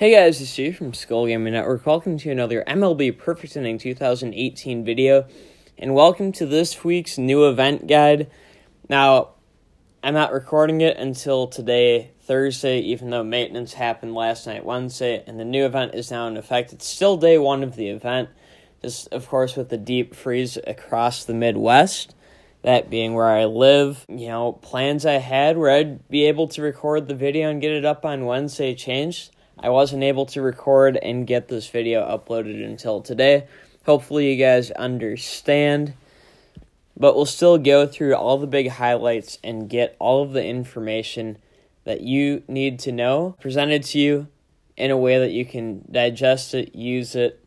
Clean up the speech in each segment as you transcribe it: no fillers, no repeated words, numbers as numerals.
Hey guys, it's Steve from skolgamingyt. Welcome to another MLB Perfect Inning 2018 video, and welcome to this week's new event guide. Now, I'm not recording it until today, Thursday, even though maintenance happened last night, Wednesday, and the new event is now in effect. It's still day one of the event, just of course with the deep freeze across the Midwest. That being where I live, plans I had where I'd be able to record the video and get it up on Wednesday changed. I wasn't able to record and get this video uploaded until today. Hopefully you guys understand. But we'll still go through all the big highlights and get all of the information that you need to know presented to you in a way that you can digest it, use it,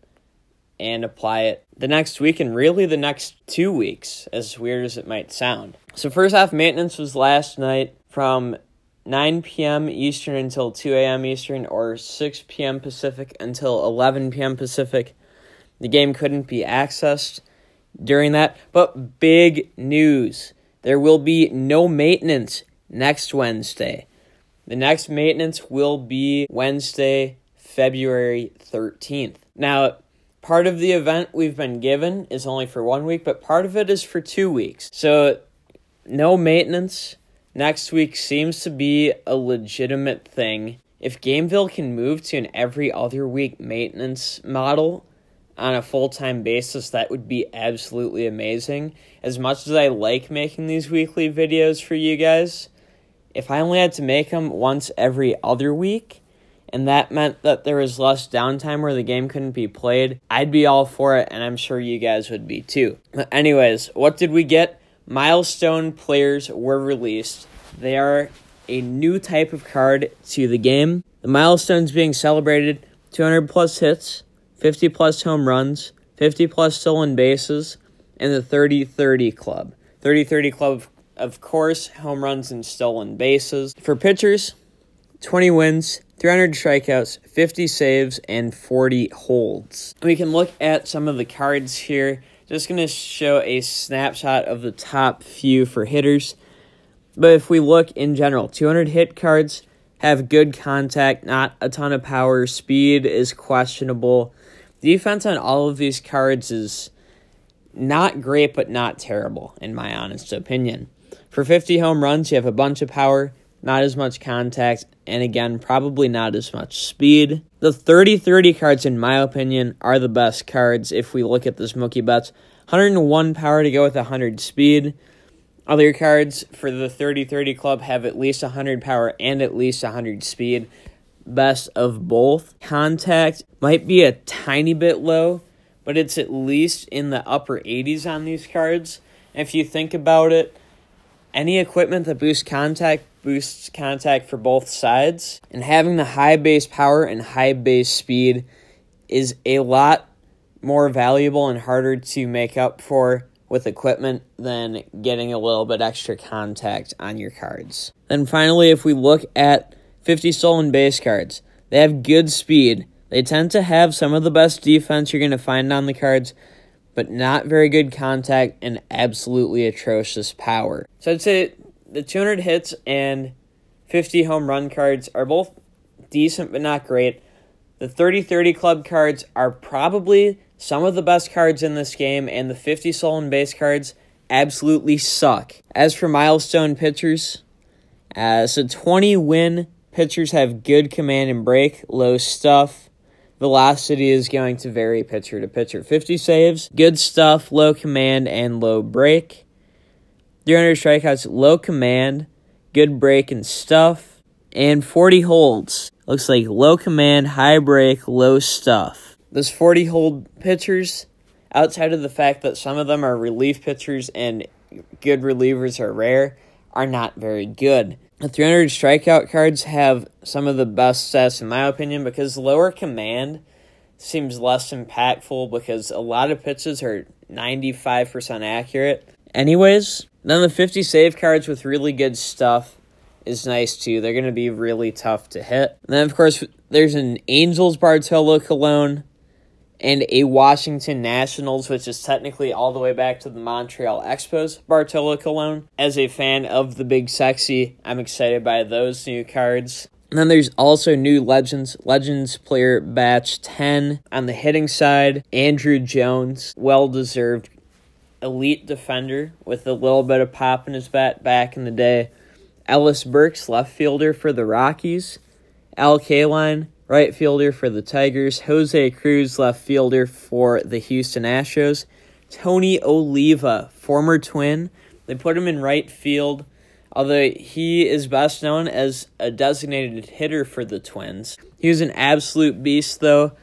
and apply it the next week and really the next 2 weeks, as weird as it might sound. So first off, maintenance was last night from 9 p.m. Eastern until 2 a.m. Eastern, or 6 p.m. Pacific until 11 p.m. Pacific. The game couldn't be accessed during that, but big news. There will be no maintenance next Wednesday. The next maintenance will be Wednesday, February 13th. Now, part of the event we've been given is only for 1 week, but part of it is for 2 weeks. So, no maintenance next week seems to be a legitimate thing. If Gamevil can move to an every other week maintenance model on a full-time basis, that would be absolutely amazing. As much as I like making these weekly videos for you guys, if I only had to make them once every other week, and that meant that there was less downtime where the game couldn't be played, I'd be all for it, and I'm sure you guys would be too. But anyways, what did we get? Milestone players were released. They are a new type of card to the game. The milestones being celebrated: 200 plus hits, 50 plus home runs, 50 plus stolen bases, and the 30-30 club. 30-30 club, of course, home runs and stolen bases. For pitchers, 20 wins, 300 strikeouts, 50 saves, and 40 holds. We can look at some of the cards here. Just going to show a snapshot of the top few for hitters. But if we look in general, 200 hit cards have good contact, not a ton of power. Speed is questionable. Defense on all of these cards is not great, but not terrible, in my honest opinion. For 50 home runs, you have a bunch of power, not as much contact, and again, probably not as much speed. The 30-30 cards, in my opinion, are the best cards if we look at this Mookie Betts. 101 power to go with 100 speed. Other cards for the 30-30 club have at least 100 power and at least 100 speed. Best of both. Contact might be a tiny bit low, but it's at least in the upper 80s on these cards. And if you think about it, any equipment that boosts contact for both sides, and having the high base power and high base speed is a lot more valuable and harder to make up for with equipment than getting a little bit extra contact on your cards. Then finally, if we look at 50 stolen base cards, they have good speed. They tend to have some of the best defense you're going to find on the cards, but not very good contact and absolutely atrocious power. So I'd say the 200 hits and 50 home run cards are both decent but not great. The 30-30 club cards are probably some of the best cards in this game, and the 50 stolen base cards absolutely suck. As for milestone pitchers, so 20 win pitchers have good command and break, low stuff. Velocity is going to vary pitcher to pitcher. 50 saves, good stuff, low command, and low break. 300 strikeouts, low command, good break and stuff. And 40 holds. Looks like low command, high break, low stuff. Those 40 hold pitchers, outside of the fact that some of them are relief pitchers and good relievers are rare, are not very good. The 300 strikeout cards have some of the best stats, in my opinion, because lower command seems less impactful because a lot of pitches are 95% accurate. Anyways, then the 50 save cards with really good stuff is nice too. They're going to be really tough to hit. And then, of course, there's an Angels Bartolo Colon and a Washington Nationals, which is technically all the way back to the Montreal Expos, Bartolo Colon. As a fan of the Big Sexy, I'm excited by those new cards. And then there's also new Legends player batch 10. On the hitting side, Andrew Jones, well-deserved elite defender with a little bit of pop in his bat back in the day. Ellis Burks, left fielder for the Rockies. Al Kaline, right fielder for the Tigers. Jose Cruz, left fielder for the Houston Astros. Tony Oliva, former Twin. They put him in right field, although he is best known as a designated hitter for the Twins. He was an absolute beast, though,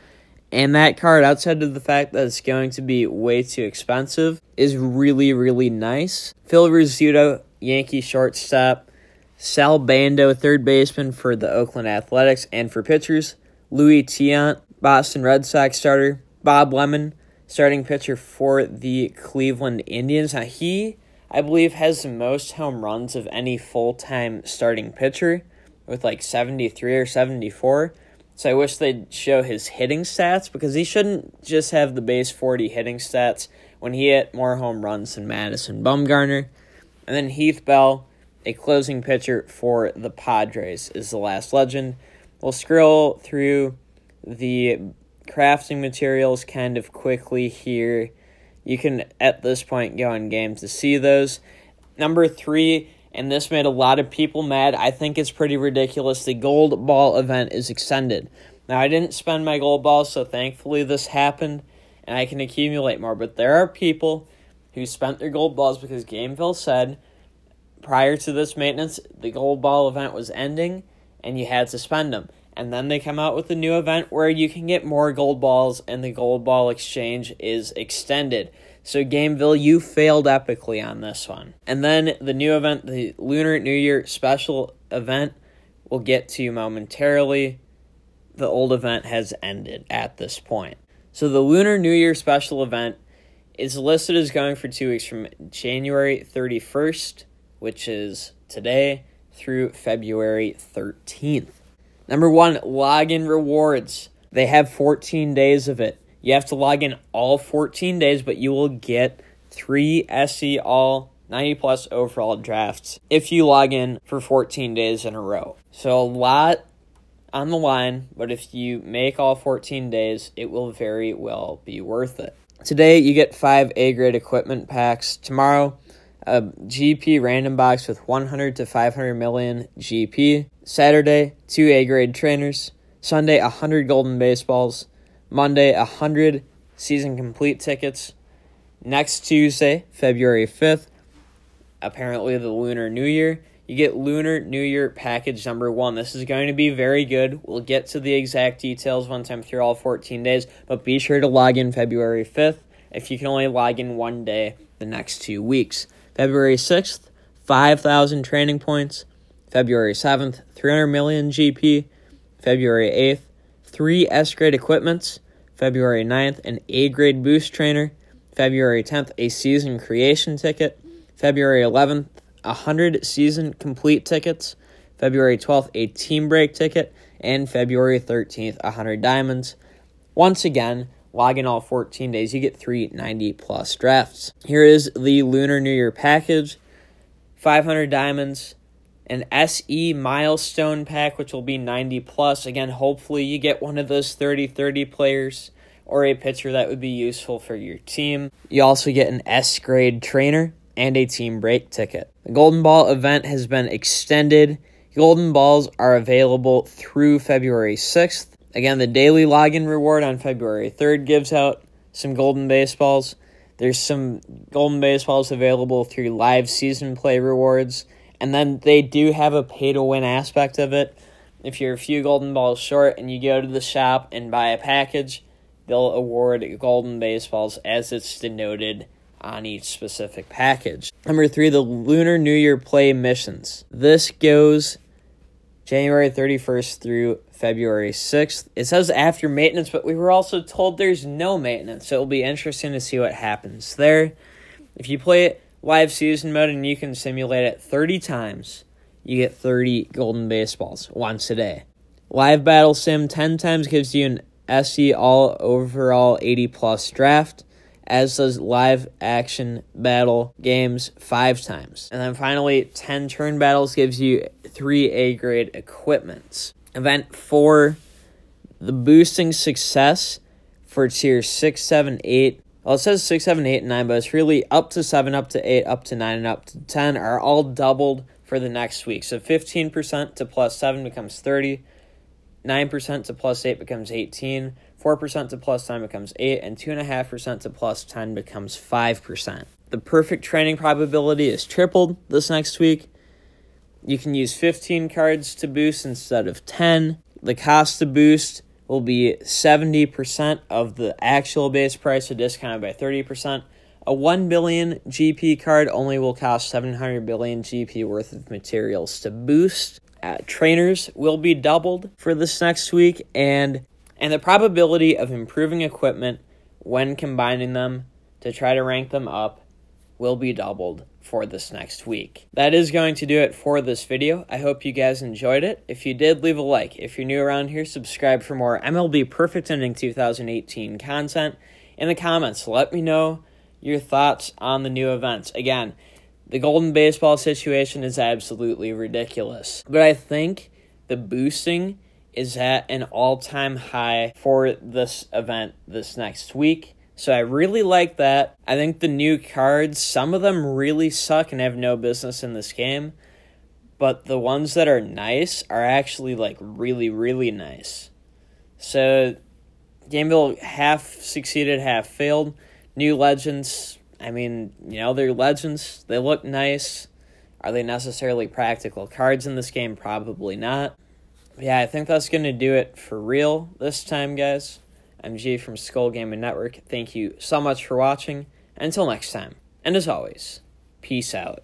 and that card, outside of the fact that it's going to be way too expensive, is really, really nice. Phil Rizzuto, Yankee shortstop. Sal Bando, third baseman for the Oakland Athletics. And for pitchers, Louis Tiant, Boston Red Sox starter. Bob Lemon, starting pitcher for the Cleveland Indians. Now, he, I believe, has the most home runs of any full-time starting pitcher with like 73 or 74. So I wish they'd show his hitting stats, because he shouldn't just have the base 40 hitting stats when he hit more home runs than Madison Bumgarner. And then Heath Bell, a closing pitcher for the Padres, is the last legend. We'll scroll through the crafting materials kind of quickly here. You can, at this point, go in game to see those. Number 3, and this made a lot of people mad. I think it's pretty ridiculous. The gold ball event is extended. Now, I didn't spend my gold balls, so thankfully this happened, and I can accumulate more. But there are people who spent their gold balls because Gamevil said prior to this maintenance, the gold ball event was ending, and you had to spend them. And then they come out with a new event where you can get more gold balls, and the gold ball exchange is extended. So Gamevil, you failed epically on this one. And then the new event, the Lunar New Year special event, we'll get to momentarily. The old event has ended at this point. So the Lunar New Year special event is listed as going for 2 weeks from January 31st, which is today, through February 13th. Number 1, login rewards. They have 14 days of it. You have to log in all 14 days, but you will get 3 SE All 90-plus overall drafts if you log in for 14 days in a row. So a lot on the line, but if you make all 14 days, it will very well be worth it. Today, you get 5 A-grade equipment packs. Tomorrow, a GP random box with 100 to 500 million GP. Saturday, 2 A-grade trainers. Sunday, 100 golden baseballs. Monday, 100 season complete tickets. Next Tuesday, February 5th, apparently the Lunar New Year, you get Lunar New Year package number 1. This is going to be very good. We'll get to the exact details once I'm through all 14 days, but be sure to log in February 5th if you can only log in one day the next 2 weeks. February 6th, 5,000 training points. February 7th, 300 million GP. February 8th, 3 S-grade equipments. February 9th, an A-grade boost trainer. February 10th, a season creation ticket. February 11th, 100 season complete tickets. February 12th, a team break ticket. And February 13th, 100 diamonds. Once again, log in all 14 days, you get 3 90-plus drafts. Here is the Lunar New Year package. 500 diamonds, an SE milestone pack, which will be 90-plus. Again, hopefully you get one of those 30-30 players or a pitcher that would be useful for your team. You also get an S-grade trainer and a team break ticket. The Golden Ball event has been extended. Golden Balls are available through February 6th. Again, the daily login reward on February 3rd gives out some golden baseballs. There's some golden baseballs available through live season play rewards. And then they do have a pay-to-win aspect of it. If you're a few golden balls short and you go to the shop and buy a package, they'll award golden baseballs as it's denoted on each specific package. Number 3, the Lunar New Year play missions. This goes January 31st through February 6th. It says after maintenance, but we were also told there's no maintenance, so it'll be interesting to see what happens there. If you play it live season mode and you can simulate it 30 times, you get 30 golden baseballs once a day. Live battle sim 10 times gives you an SE all overall 80-plus draft. as does live action battle games 5 times. And then finally, 10 turn battles gives you 3 A-grade equipments. Event 4, the boosting success for tier 6, 7, 8. Well, it says 6, 7, 8, and 9, but it's really up to 7, up to 8, up to 9, and up to 10 are all doubled for the next week. So 15% to plus 7 becomes 30, 9% to plus 8 becomes 18, 4% to plus 10 becomes 8, and 2.5% to plus 10 becomes 5%. The perfect training probability is tripled this next week. You can use 15 cards to boost instead of 10. The cost to boost will be 70% of the actual base price, so discounted by 30%. A 1 billion GP card only will cost 700 billion GP worth of materials to boost. Trainers will be doubled for this next week, and the probability of improving equipment when combining them to try to rank them up will be doubled for this next week. That is going to do it for this video. I hope you guys enjoyed it. If you did, leave a like. If you're new around here, subscribe for more MLB Perfect Ending 2018 content. In the comments, let me know your thoughts on the new events. Again, the golden baseball situation is absolutely ridiculous, but I think the boosting is at an all-time high for this event this next week. So I really like that. I think the new cards, some of them really suck and have no business in this game, but the ones that are nice are actually like really, really nice. So Gamevil half succeeded, half failed. New legends, I mean, you know, they're legends. They look nice. Are they necessarily practical cards in this game? Probably not. Yeah, I think that's going to do it for real this time, guys. I'm G from Skolgamingyt. Thank you so much for watching. Until next time. And as always, peace out.